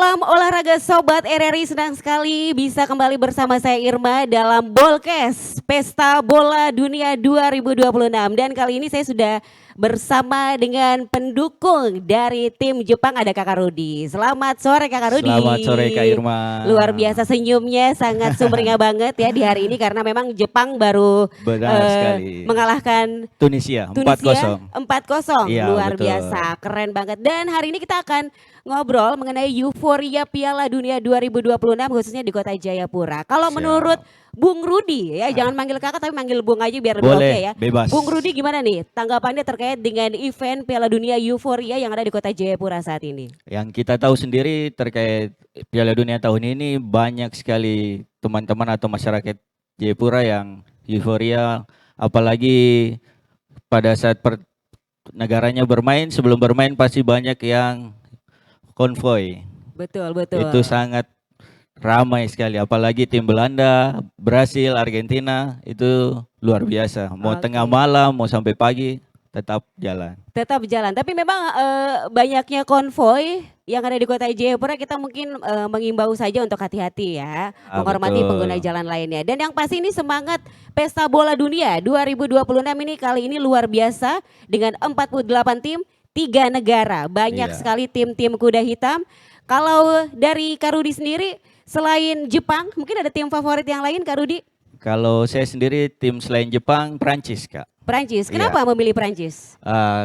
Salam olahraga Sobat RRI, senang sekali bisa kembali bersama saya Irma dalam Bolkes Pesta Bola Dunia 2026. Dan kali ini saya sudah bersama dengan pendukung dari tim Jepang, ada Kakak Rudi. Selamat sore Kakak Rudi. Selamat sore Kak Irma. Luar biasa senyumnya, sangat sumringah banget ya di hari ini karena memang Jepang baru Benar sekali. mengalahkan Tunisia 4-0. 4-0. Iya, Luar betul. biasa, keren banget. Dan hari ini kita akan ngobrol mengenai euforia Piala Dunia 2026 khususnya di Kota Jayapura. Kalau Siap. menurut Bung Rudi ya, jangan manggil kakak tapi manggil Bung aja biar lebih Boleh, oke ya. bebas. Bung Rudi gimana nih tanggapannya terkait dengan event Piala Dunia euforia yang ada di Kota Jayapura saat ini? Yang kita tahu sendiri terkait Piala Dunia tahun ini banyak sekali teman-teman atau masyarakat Jayapura yang euforia, apalagi pada saat negaranya bermain, sebelum bermain pasti banyak yang konvoy. Betul, betul. Itu sangat ramai sekali, apalagi tim Belanda, Brasil, Argentina itu luar biasa. Mau Oke. tengah malam, mau sampai pagi, tetap jalan. Tetap jalan, tapi memang banyaknya konvoy yang ada di Kota Jayapura, kita mungkin mengimbau saja untuk hati-hati ya, menghormati Betul. pengguna jalan lainnya. Dan yang pasti ini semangat Pesta Bola Dunia 2026 ini kali ini luar biasa dengan 48 tim, 3 negara, banyak Iya. sekali tim-tim kuda hitam. Kalau dari Kak Rudi sendiri, selain Jepang, mungkin ada tim favorit yang lain Kak Rudi? Kalau saya sendiri tim selain Jepang, Prancis Kak. Prancis, kenapa memilih Prancis?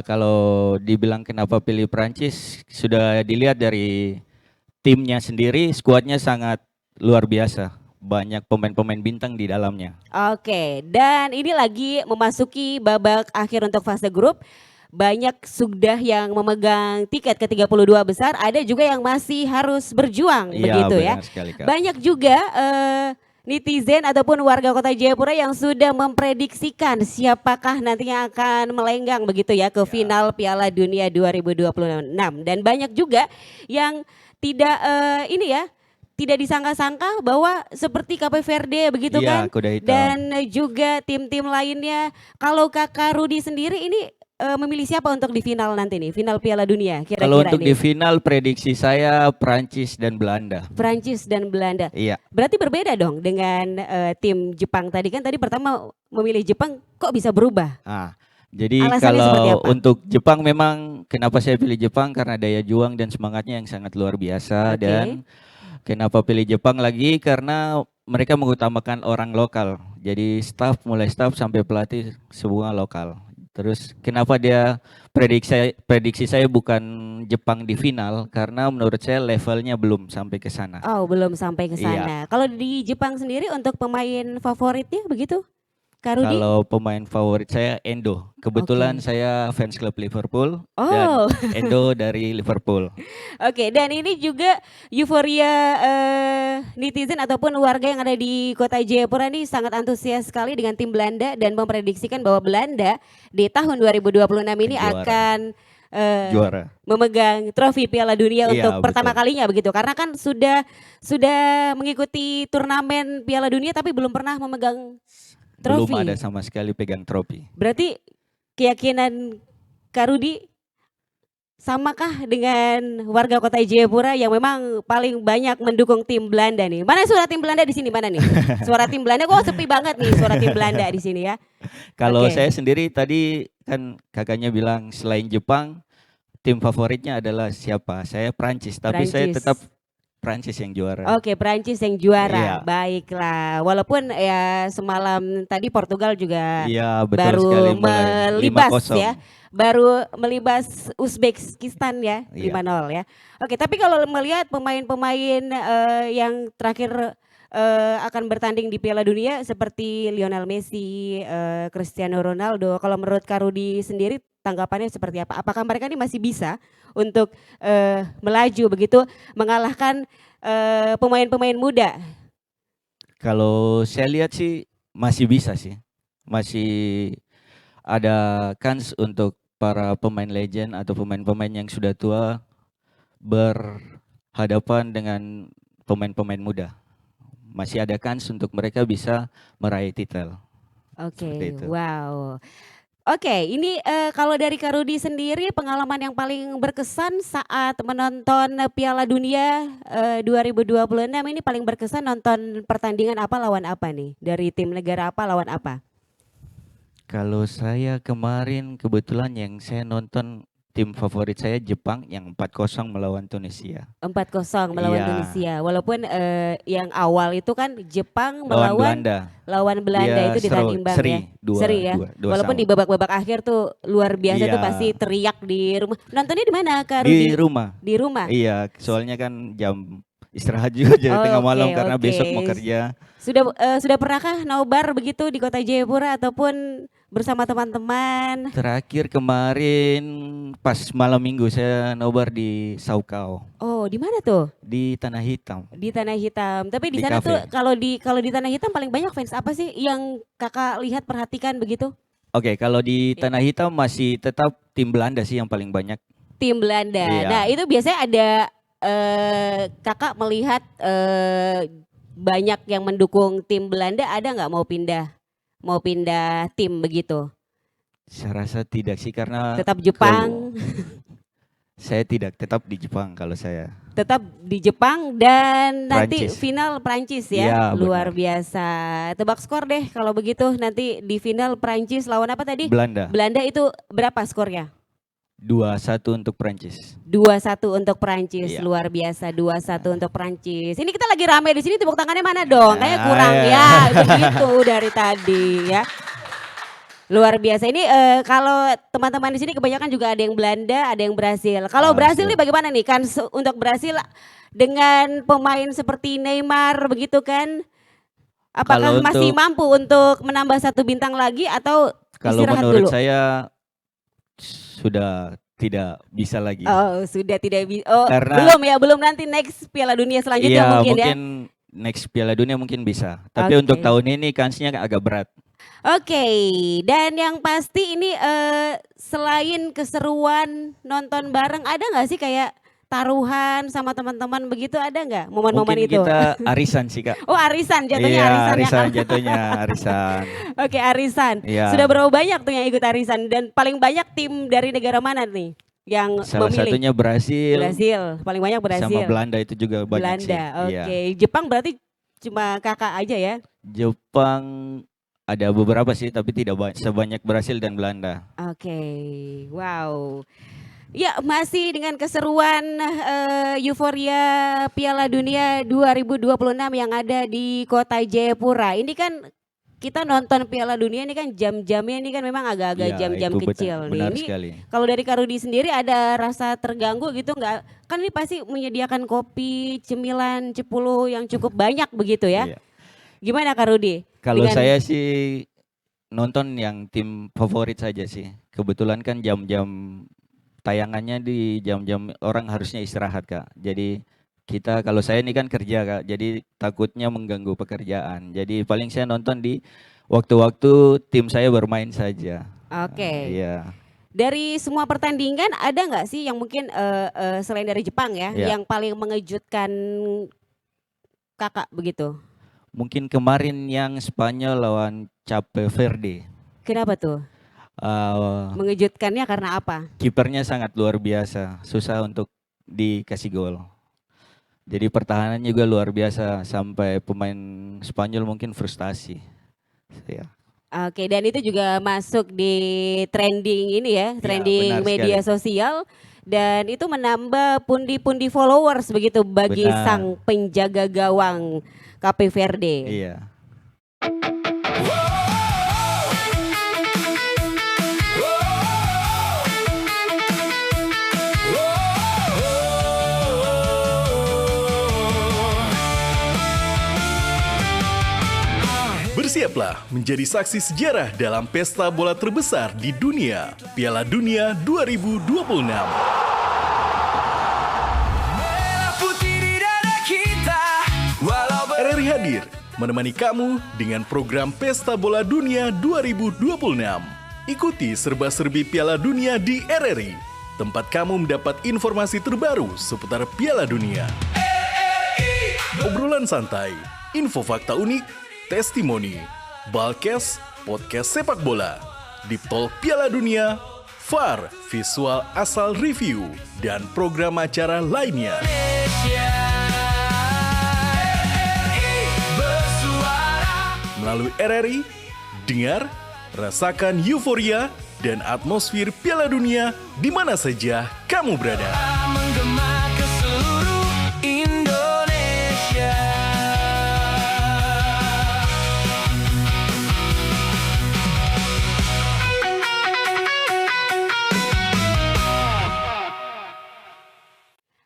Kalau dibilang kenapa pilih Prancis, sudah dilihat dari timnya sendiri, skuadnya sangat luar biasa. Banyak pemain-pemain bintang di dalamnya. Oke, dan ini lagi memasuki babak akhir untuk fase grup. Banyak sudah yang memegang tiket ke 32 besar, ada juga yang masih harus berjuang begitu ya. Benar sekali, Kak. Banyak juga netizen ataupun warga Kota Jayapura yang sudah memprediksikan siapakah nantinya akan melenggang begitu ya ke final Piala Dunia 2026. Dan banyak juga yang tidak tidak disangka-sangka bahwa seperti Cape Verde begitu kan. Kuda hitam. Dan juga tim-tim lainnya. Kalau Kakak Rudi sendiri ini memilih siapa untuk di final nanti nih, final Piala Dunia kira-kira Kalau untuk ini? di final prediksi saya Prancis dan Belanda. Prancis dan Belanda. Iya. Berarti berbeda dong dengan tim Jepang tadi kan, tadi pertama memilih Jepang kok bisa berubah? Jadi Alasannya seperti kalau apa? untuk Jepang memang kenapa saya pilih Jepang karena daya juang dan semangatnya yang sangat luar biasa. Oke. Dan kenapa pilih Jepang lagi karena mereka mengutamakan orang lokal. Jadi mulai staff sampai pelatih semua lokal. Terus kenapa dia prediksi saya bukan Jepang di final karena menurut saya levelnya belum sampai ke sana. Oh, belum sampai ke Iya. sana. Kalau di Jepang sendiri untuk pemain favoritnya begitu? Kak Rudi? Kalau pemain favorit saya Endo. Kebetulan Oke. saya fans klub Liverpool dan Oh. Endo dari Liverpool. Oke, dan ini juga euforia netizen ataupun warga yang ada di Kota Jayapura ini sangat antusias sekali dengan tim Belanda dan memprediksikan bahwa Belanda di tahun 2026 ini Juara. akan Juara. memegang trofi Piala Dunia Iya, untuk pertama betul. kalinya begitu. Karena kan sudah mengikuti turnamen Piala Dunia tapi belum pernah memegang trofi. Belum ada sama sekali pegang trofi. Berarti keyakinan Kak Rudi samakah dengan warga Kota Jayapura yang memang paling banyak mendukung tim Belanda nih? Mana suara tim Belanda di sini, mana nih? Suara tim Belanda kok sepi banget nih suara tim Belanda di sini ya. Kalau Oke. saya sendiri tadi kan kakaknya bilang selain Jepang tim favoritnya adalah siapa? Saya Prancis, tapi saya Prancis. tetap Prancis yang juara. Oke, Prancis yang juara. Iya. Baiklah. Walaupun ya semalam tadi Portugal juga Iya, betul baru sekali, mulai melibas 5-0. ya. Baru melibas Uzbekistan ya, Iya. 5-0 ya. Oke, tapi kalau melihat pemain-pemain yang terakhir akan bertanding di Piala Dunia seperti Lionel Messi, Cristiano Ronaldo, kalau menurut Kak Rudi sendiri tanggapannya seperti apa? Apakah mereka ini masih bisa untuk melaju begitu mengalahkan pemain-pemain muda? Kalau saya lihat sih masih bisa sih. Masih ada kans untuk para pemain legend atau pemain-pemain yang sudah tua berhadapan dengan pemain-pemain muda. Masih ada kans untuk mereka bisa meraih titel. Oke, Seperti itu. wow. Oke, ini kalau dari Kak Rudi sendiri pengalaman yang paling berkesan saat menonton Piala Dunia 2026 ini paling berkesan nonton pertandingan apa lawan apa nih? Dari tim negara apa lawan apa? Kalau saya kemarin kebetulan yang saya nonton tim favorit saya Jepang yang 4-0 melawan Tunisia. 4-0 melawan Iya, Tunisia. Walaupun yang awal itu kan Jepang lawan melawan Belanda. Belanda Dia itu di tandang imbang ya. seri Seri dua ya. dua dua Walaupun di sama. babak-babak akhir tuh luar biasa tuh pasti Iya, teriak di rumah. Nontonnya di mana Kak di Rudi? rumah. Di rumah. Iya, soalnya kan jam istirahat juga jadi tengah Oke, malam karena oke. besok mau kerja. Sudah pernahkah nobar begitu di Kota Jayapura ataupun bersama teman-teman? Terakhir kemarin pas malam minggu saya nobar di Saukau, Oh, di mana tuh? di Tanah Hitam, Di Tanah Hitam. Tapi di di sana tuh kafe. kalau di Tanah Hitam paling banyak fans apa sih yang Kakak lihat perhatikan begitu? Oke, kalau di Ya. Tanah Hitam masih tetap tim Belanda sih yang paling banyak. Tim Belanda. Nah, Iya, itu biasanya ada Kakak melihat banyak yang mendukung tim Belanda, ada nggak mau pindah tim begitu? saya rasa tidak sih karena Tetap kalau Jepang. saya tidak tetap di Jepang kalau saya. Tetap di Jepang dan nanti Prancis. final Prancis ya. Iya, Luar benar. biasa. Tebak skor deh kalau begitu nanti di final Prancis lawan apa tadi? Belanda. Belanda itu berapa skornya? 2-1 untuk Prancis. 2-1 untuk Prancis. Iya. Luar biasa 2-1 untuk Prancis. Ini kita lagi rame di sini tepuk tangannya mana dong? Kayaknya Ah, kurang ya. ya begitu dari tadi ya. Luar biasa. Ini kalau teman-teman di sini kebanyakan juga ada yang Belanda, ada yang Brasil. Kalau Ah, Brasil siap. nih bagaimana nih? Kan untuk Brasil dengan pemain seperti Neymar begitu kan, apakah Kalau masih untuk mampu untuk menambah satu bintang lagi atau kalau istirahat menurut dulu? saya sudah tidak bisa lagi. Oh, sudah tidak bisa. Oh, Karena belum ya, belum nanti next Piala Dunia selanjutnya iya mungkin ya. mungkin next Piala Dunia mungkin bisa. Tapi untuk Oke. tahun ini kansnya agak berat. Oke, dan yang pasti ini selain keseruan nonton bareng, ada nggak sih kayak taruhan sama teman-teman begitu, ada nggak momen-momen Mungkin itu? kita arisan sih Kak. Oh, arisan, jatuhnya Iya, arisan ya arisan Kak. jatuhnya arisan. Oke, arisan. Sudah Iya. berapa banyak tuh yang ikut arisan dan paling banyak tim dari negara mana nih yang Salah memilih? satunya Brasil Brasil, paling banyak sama Brasil. Belanda itu juga banyak sih. Belanda, Iya. oke. Jepang berarti cuma kakak aja ya? Jepang ada beberapa sih tapi tidak sebanyak Brasil dan Belanda. Oke, wow. Ya, masih dengan keseruan euforia Piala Dunia 2026 yang ada di Kota Jayapura. Ini kan kita nonton Piala Dunia ini kan jam-jamnya ini kan memang agak-agak Iya, jam-jam itu kecil nih. benar Ini sekali. kalau dari Kak Rudi sendiri ada rasa terganggu gitu nggak? Kan ini pasti menyediakan kopi, cemilan, cepulo yang cukup banyak begitu ya. Iya. Gimana Kak Rudi? Kalau Dengan saya sih nonton yang tim favorit saja sih. Kebetulan kan jam-jam tayangannya di jam-jam orang harusnya istirahat Kak. Jadi kita kalau saya ini kan kerja Kak, jadi takutnya mengganggu pekerjaan. Jadi paling saya nonton di waktu-waktu tim saya bermain saja. oke. Iya, Dari semua pertandingan ada nggak sih yang mungkin selain dari Jepang ya, iya. yang paling mengejutkan kakak begitu? Mungkin kemarin yang Spanyol lawan Cape Verde. Kenapa tuh? Eh, Mengejutkannya karena apa? Kipernya sangat luar biasa, susah untuk dikasih gol. Jadi pertahanan juga luar biasa sampai pemain Spanyol mungkin frustasi. Ya, Oke, dan itu juga masuk di trending ini ya, ya trending benar media sekali. sosial dan itu menambah pundi-pundi followers begitu bagi sang Benar. penjaga gawang Cape Verde. Iya. Bersiaplah menjadi saksi sejarah dalam pesta bola terbesar di dunia, Piala Dunia 2026. RRI hadir menemani kamu dengan program Pesta Bola Dunia 2026. Ikuti serba-serbi Piala Dunia di RRI, tempat kamu mendapat informasi terbaru seputar Piala Dunia. Obrolan santai, info fakta unik, testimoni, Balkes, podcast sepak bola. Deep Talk Piala Dunia, VAR, visual asal review, dan program acara lainnya. Melalui RRI, dengar, rasakan euforia dan atmosfer Piala Dunia di mana saja kamu berada. Menggema ke seluruh Indonesia.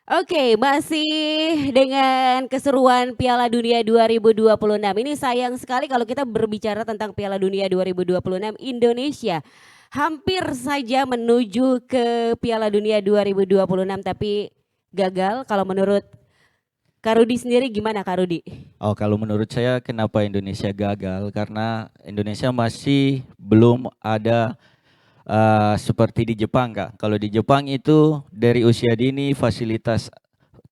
Oke, masih dengan keseruan Piala Dunia 2026. Ini sayang sekali kalau kita berbicara tentang Piala Dunia 2026 Indonesia. Hampir saja menuju ke Piala Dunia 2026 tapi gagal. Kalau menurut Kak Rudi sendiri gimana Kak Rudi? Oh, kalau menurut saya kenapa Indonesia gagal? Karena Indonesia masih belum ada seperti di Jepang, Kak. Kalau di Jepang itu dari usia dini fasilitas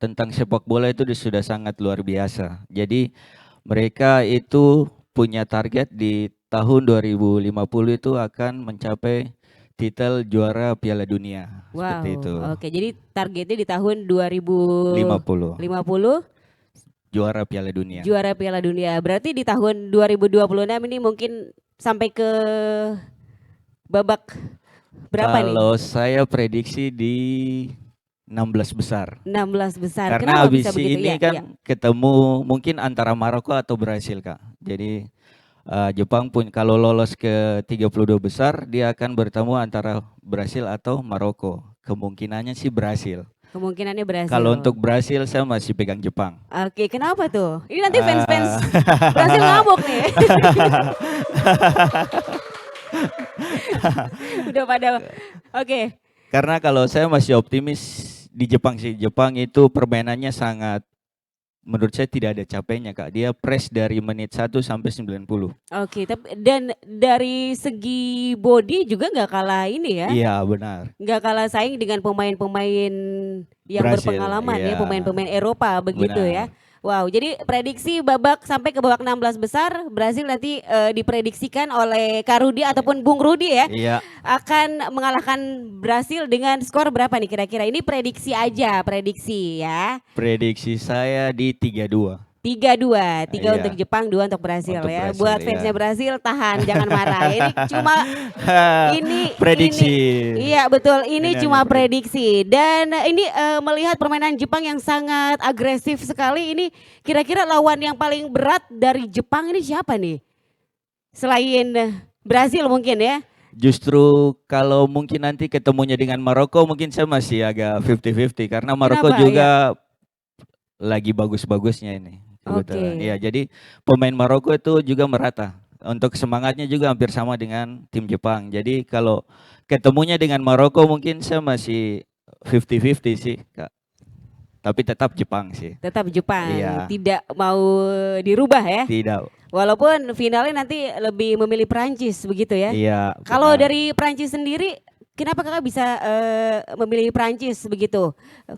tentang sepak bola itu sudah sangat luar biasa. Jadi mereka itu punya target di tahun 2050 itu akan mencapai titel juara Piala Dunia. Wow, Seperti itu. oke, jadi targetnya di tahun 2050 50 juara Piala Dunia. juara Piala Dunia. Berarti di tahun 2026 ini mungkin sampai ke babak berapa nih? Kalau saya prediksi di 16 besar. 16 besar. Karena Kenapa habis bisa begitu? ini Iya, kan iya. ketemu mungkin antara Maroko atau Brasil, Kak. Jadi Jepang pun kalau lolos ke 32 besar dia akan bertemu antara Brasil atau Maroko. Kemungkinannya sih Brasil. Kemungkinannya Brasil. Kalau untuk Brasil saya masih pegang Jepang. Oke, kenapa tuh? Ini nanti fans-fans Brasil ngamuk nih. Udah pada oke. Karena kalau saya masih optimis di Jepang sih. Jepang itu permainannya sangat, menurut saya tidak ada capeknya, Kak. Dia press dari menit 1 sampai 90. Oke, tapi dan dari segi body juga nggak kalah ini ya. Iya, benar. Nggak kalah saing dengan pemain-pemain yang Brasil, berpengalaman ya, iya. pemain-pemain Eropa begitu ya. Benar. Wow, jadi prediksi sampai ke babak 16 besar Brasil nanti diprediksikan oleh Kak Rudi ataupun Bung Rudi ya Iya. akan mengalahkan Brasil dengan skor berapa nih kira-kira? Ini prediksi aja, prediksi ya. Prediksi saya di 3-2. 3-2, 3 Iya. untuk Jepang, 2 untuk Brasil Untuk ya. Brasil, Buat iya. fansnya Brasil tahan, jangan marah. Ini cuma ini prediksi. Iya betul, ini Ini cuma hanya prediksi. Dan ini melihat permainan Jepang yang sangat agresif sekali. Ini kira-kira lawan yang paling berat dari Jepang ini siapa nih? Selain Brasil mungkin ya. Justru kalau mungkin nanti ketemunya dengan Maroko mungkin saya masih agak 50-50 karena Maroko Kenapa? juga lagi bagus-bagusnya ini. Kebetulan. Oke. Iya, jadi pemain Maroko itu juga merata. Untuk semangatnya juga hampir sama dengan tim Jepang. Jadi kalau ketemunya dengan Maroko mungkin saya masih 50-50 sih, Kak. Tapi tetap Jepang sih. Tetap Jepang, Iya. tidak mau dirubah ya. Tidak. Walaupun finalnya nanti lebih memilih Prancis begitu ya. Iya. Kalau benar. dari Prancis sendiri, kenapa kakak bisa memilih Prancis begitu?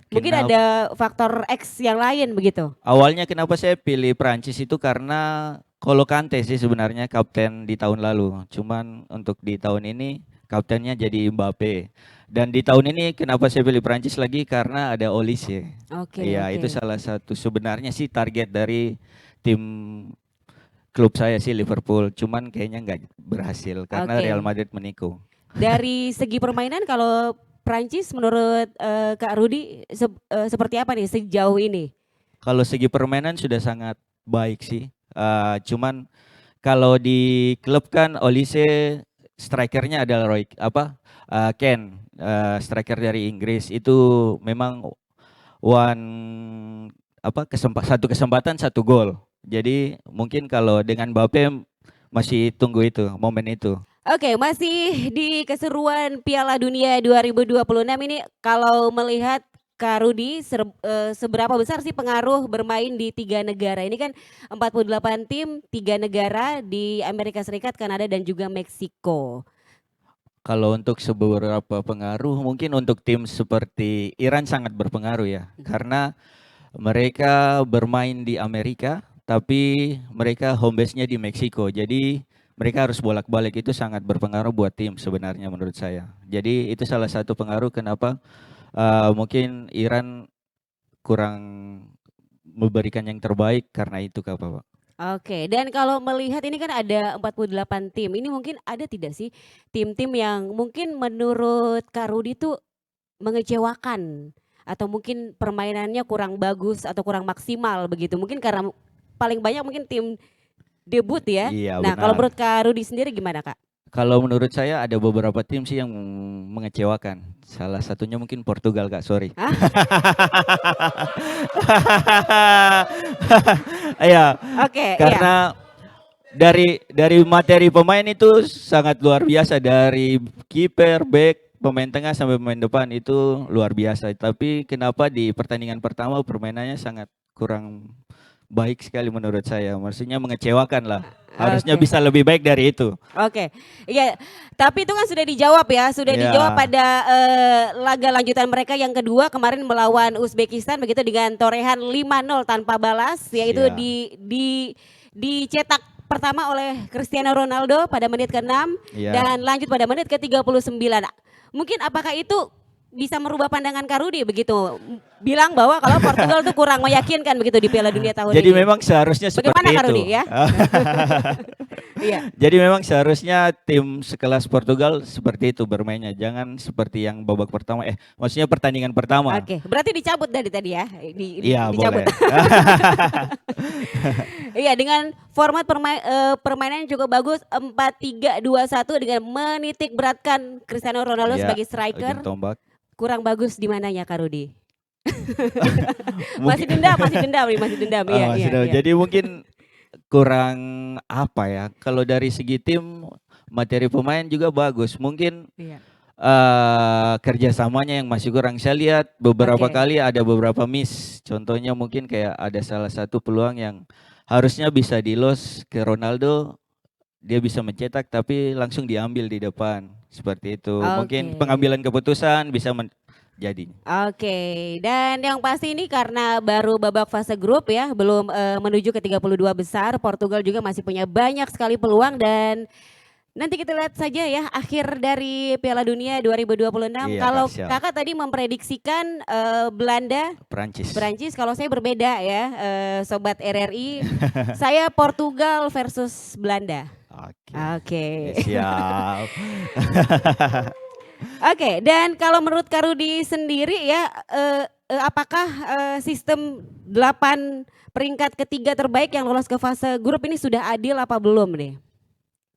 Mungkin Kenapa? ada faktor X yang lain begitu. Awalnya kenapa saya pilih Prancis itu karena Kolo Kante sih sebenarnya kapten di tahun lalu. Cuman untuk di tahun ini kaptennya jadi Mbappe. Dan di tahun ini kenapa saya pilih Prancis lagi karena ada Olise. Oke. Iya, oke. itu salah satu sebenarnya sih target dari tim klub saya sih Liverpool. Cuman kayaknya nggak berhasil karena Oke. Real Madrid menikung. Dari segi permainan kalau Prancis menurut Kak Rudi seperti apa nih sejauh ini? Kalau segi permainan sudah sangat baik sih. Cuman kalau di klub kan Olise strikernya adalah Ken, striker dari Inggris itu memang satu kesempatan satu gol. Jadi mungkin kalau dengan Mbappe masih tunggu itu momen itu. Oke, masih di keseruan Piala Dunia 2026 ini kalau melihat Kak Rudi seberapa besar sih pengaruh bermain di 3 negara? Ini kan 48 tim, 3 negara di Amerika Serikat, Kanada dan juga Meksiko. Kalau untuk seberapa pengaruh mungkin untuk tim seperti Iran sangat berpengaruh ya. Karena mereka bermain di Amerika tapi mereka home base-nya di Meksiko. Jadi mereka harus bolak-balik, itu sangat berpengaruh buat tim sebenarnya menurut saya. Jadi itu salah satu pengaruh kenapa mungkin Iran kurang memberikan yang terbaik karena itu Kak Pak. Oke, dan kalau melihat ini kan ada 48 tim, ini mungkin ada tidak sih tim-tim yang mungkin menurut Kak Rudi tuh mengecewakan atau mungkin permainannya kurang bagus atau kurang maksimal begitu? Mungkin karena paling banyak mungkin tim debut ya. Iya Nah, kalau benar. menurut Kak Rudi sendiri gimana Kak? Kalau menurut saya ada beberapa tim sih yang mengecewakan. Salah satunya mungkin Portugal Kak, sorry. Hah? Iya, Oke, iya. karena dari materi pemain itu sangat luar biasa, dari kiper, back, pemain tengah sampai pemain depan itu luar biasa. Tapi kenapa di pertandingan pertama permainannya sangat kurang baik sekali menurut saya. Maksudnya mengecewakan lah. Harusnya Oke. bisa lebih baik dari itu. Oke, iya. Tapi itu kan sudah dijawab ya, sudah Iya. dijawab pada laga lanjutan mereka yang kedua kemarin melawan Uzbekistan begitu dengan torehan 5-0 tanpa balas, yaitu Iya. dicetak pertama oleh Cristiano Ronaldo pada menit ke-6 Iya. dan lanjut pada menit ke-39. Mungkin apakah itu bisa merubah pandangan Kak Rudi begitu? Bilang bahwa kalau Portugal tuh kurang meyakinkan begitu di Piala Dunia tahun Jadi ini. memang seharusnya Bagaimana seperti Kak itu. Rudi ya? Iya. Jadi memang seharusnya tim sekelas Portugal seperti itu bermainnya. Jangan seperti yang babak pertama. Maksudnya pertandingan pertama. Oke, berarti dicabut dari tadi ya? Iya Dicabut. boleh. Iya, dengan format permainan yang cukup bagus 4-3-2-1 dengan menitik beratkan Cristiano Ronaldo Iya, sebagai striker. ujung tombak. Kurang bagus di mananya Kak Rudi? Mungkin- Masih dendam nih, masih dendam. Iya, Masih iya, dalam. iya. Jadi mungkin kurang apa ya? Kalau dari segi tim materi pemain juga bagus. Mungkin Iya. kerjasamanya yang masih kurang. Saya lihat beberapa Oke. kali ada beberapa miss. Contohnya mungkin kayak ada salah satu peluang yang harusnya bisa di-loss ke Ronaldo. Dia bisa mencetak tapi langsung diambil di depan. Seperti itu. Mungkin Oke. pengambilan keputusan bisa jadi. Oke, dan yang pasti ini karena baru babak fase grup ya, belum menuju ke 32 besar, Portugal juga masih punya banyak sekali peluang dan nanti kita lihat saja ya akhir dari Piala Dunia 2026. Iya, Kalau Kak, siap. Kakak tadi memprediksikan Belanda, Perancis. Perancis, kalau saya berbeda ya, Sobat RRI, saya Portugal versus Belanda. Oke. Oke. Siap. Oke, dan kalau menurut Kak Rudi sendiri ya, apakah sistem 8 peringkat ketiga terbaik yang lolos ke fase grup ini sudah adil apa belum nih?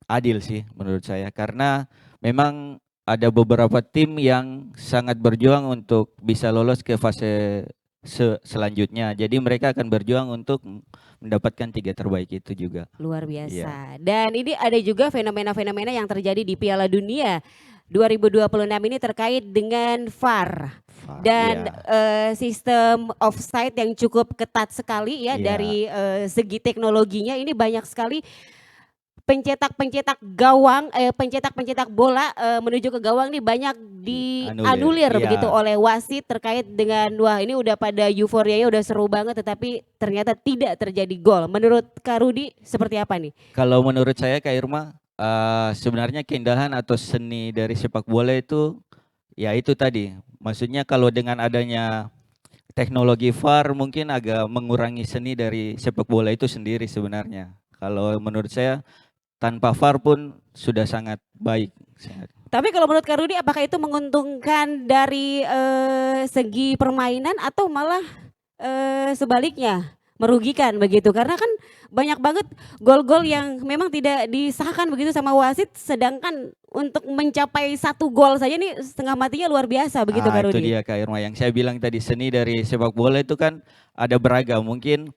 Adil sih menurut saya karena memang ada beberapa tim yang sangat berjuang untuk bisa lolos ke fase selanjutnya. Jadi mereka akan berjuang untuk mendapatkan 3 terbaik itu juga. Luar biasa. Iya. Dan ini ada juga fenomena-fenomena yang terjadi di Piala Dunia 2026 ini terkait dengan VAR dan Iya. sistem offside yang cukup ketat sekali ya Iya. dari segi teknologinya. Ini banyak sekali pencetak gawang, pencetak bola menuju ke gawang nih banyak dianulir Iya. begitu oleh wasit terkait dengan wah ini udah pada euforianya udah seru banget tetapi ternyata tidak terjadi gol. Menurut Kak Rudi seperti apa nih? Kalau menurut saya Kak Irma, sebenarnya keindahan atau seni dari sepak bola itu ya itu tadi. Maksudnya kalau dengan adanya teknologi VAR mungkin agak mengurangi seni dari sepak bola itu sendiri sebenarnya. Kalau menurut saya tanpa VAR pun sudah sangat baik. Tapi kalau menurut Kak Rudi apakah itu menguntungkan dari segi permainan atau malah sebaliknya merugikan begitu? Karena kan banyak banget gol-gol yang memang tidak disahkan begitu sama wasit sedangkan untuk mencapai 1 gol saja nih setengah matinya luar biasa begitu Kak Itu Rudi. dia Kak Irma yang saya bilang tadi, seni dari sepak bola itu kan ada beragam. Mungkin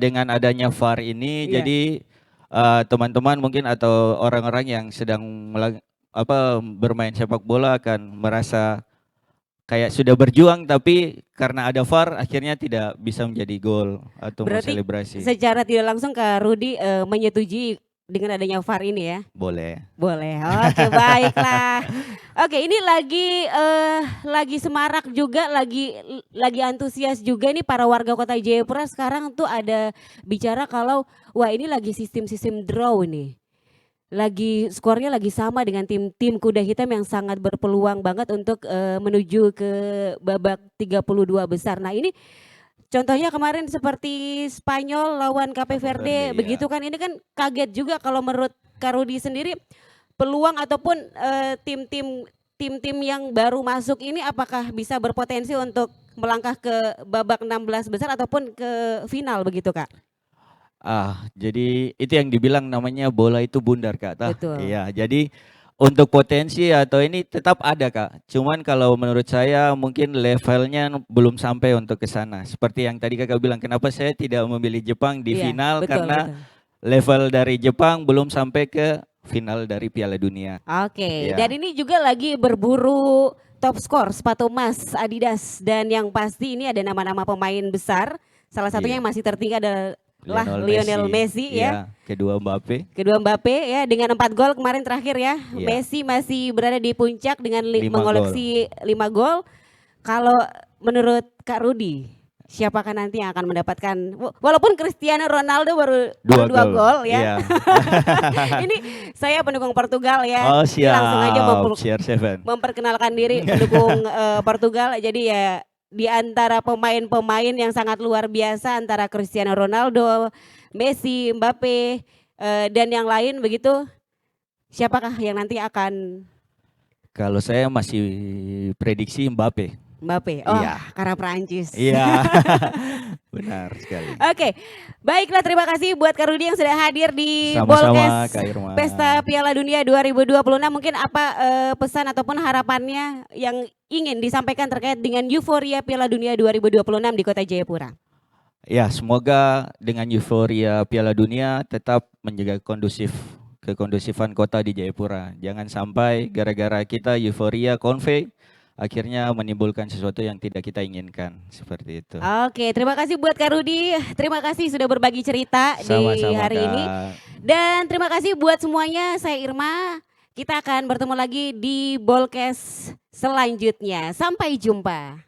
dengan adanya VAR ini Iya. jadi teman-teman mungkin atau orang-orang yang sedang bermain sepak bola akan merasa kayak sudah berjuang tapi karena ada VAR akhirnya tidak bisa menjadi gol atau Berarti selebrasi. secara tidak langsung Kak Rudi menyetujui dengan adanya VAR ini ya? Boleh. Boleh, oke baiklah. Oke ini lagi semarak juga, lagi antusias juga nih para warga kota Jayapura sekarang tuh ada bicara kalau wah ini lagi sistem draw nih. skornya lagi sama dengan tim Kuda Hitam yang sangat berpeluang banget untuk menuju ke babak 32 besar. Nah ini contohnya kemarin seperti Spanyol lawan Cape Verde, Verde, begitu ya. kan, ini kan kaget juga kalau menurut Kak Rudi sendiri peluang ataupun tim-tim yang baru masuk ini apakah bisa berpotensi untuk melangkah ke babak 16 besar ataupun ke final begitu Kak? Jadi itu yang dibilang namanya bola itu bundar Kak. Betul. Iya, jadi untuk potensi atau ini tetap ada Kak. Cuman kalau menurut saya mungkin levelnya belum sampai untuk ke sana. Seperti yang tadi Kakak bilang, kenapa saya tidak memilih Jepang di Iya, final betul, karena betul. level dari Jepang belum sampai ke final dari Piala Dunia. Oke, Iya. dan ini juga lagi berburu top skor sepatu emas Adidas dan yang pasti ini ada nama-nama pemain besar. Salah satunya Iya. yang masih tertinggal adalah Lionel Messi ya. Iya, kedua Mbappe. Kedua Mbappe ya dengan 4 gol kemarin terakhir ya. Iya. Messi masih berada di puncak dengan 5 mengoleksi 5 gol. Kalau menurut Kak Rudi, siapakah nanti yang akan mendapatkan walaupun Cristiano Ronaldo baru 2 gol ya. Iya. Ini saya pendukung Portugal ya. Oh Ini langsung aja siap, CR7. memperkenalkan diri pendukung Portugal. Jadi ya di antara pemain-pemain yang sangat luar biasa antara Cristiano Ronaldo, Messi, Mbappe dan yang lain begitu, siapakah yang nanti akan Kalau saya masih prediksi Mbappe. Mbappe? Oh, Iya. karena Perancis. Iya. Benar sekali. Oke, baiklah terima kasih buat Kak Rudi yang sudah hadir di Sama-sama Bolkes Kak Irma. Pesta Piala Dunia 2026. Mungkin apa pesan ataupun harapannya yang ingin disampaikan terkait dengan euforia Piala Dunia 2026 di Kota Jayapura? Ya, semoga dengan euforia Piala Dunia tetap menjaga kekondusifan kota di Jayapura. Jangan sampai gara-gara kita euforia konvoy akhirnya menimbulkan sesuatu yang tidak kita inginkan, seperti itu. Oke, terima kasih buat Kak Rudi. Terima kasih sudah berbagi cerita di Sama-sama, hari Kak. ini. Dan terima kasih buat semuanya. Saya Irma. Kita akan bertemu lagi di Bolkes selanjutnya. Sampai jumpa.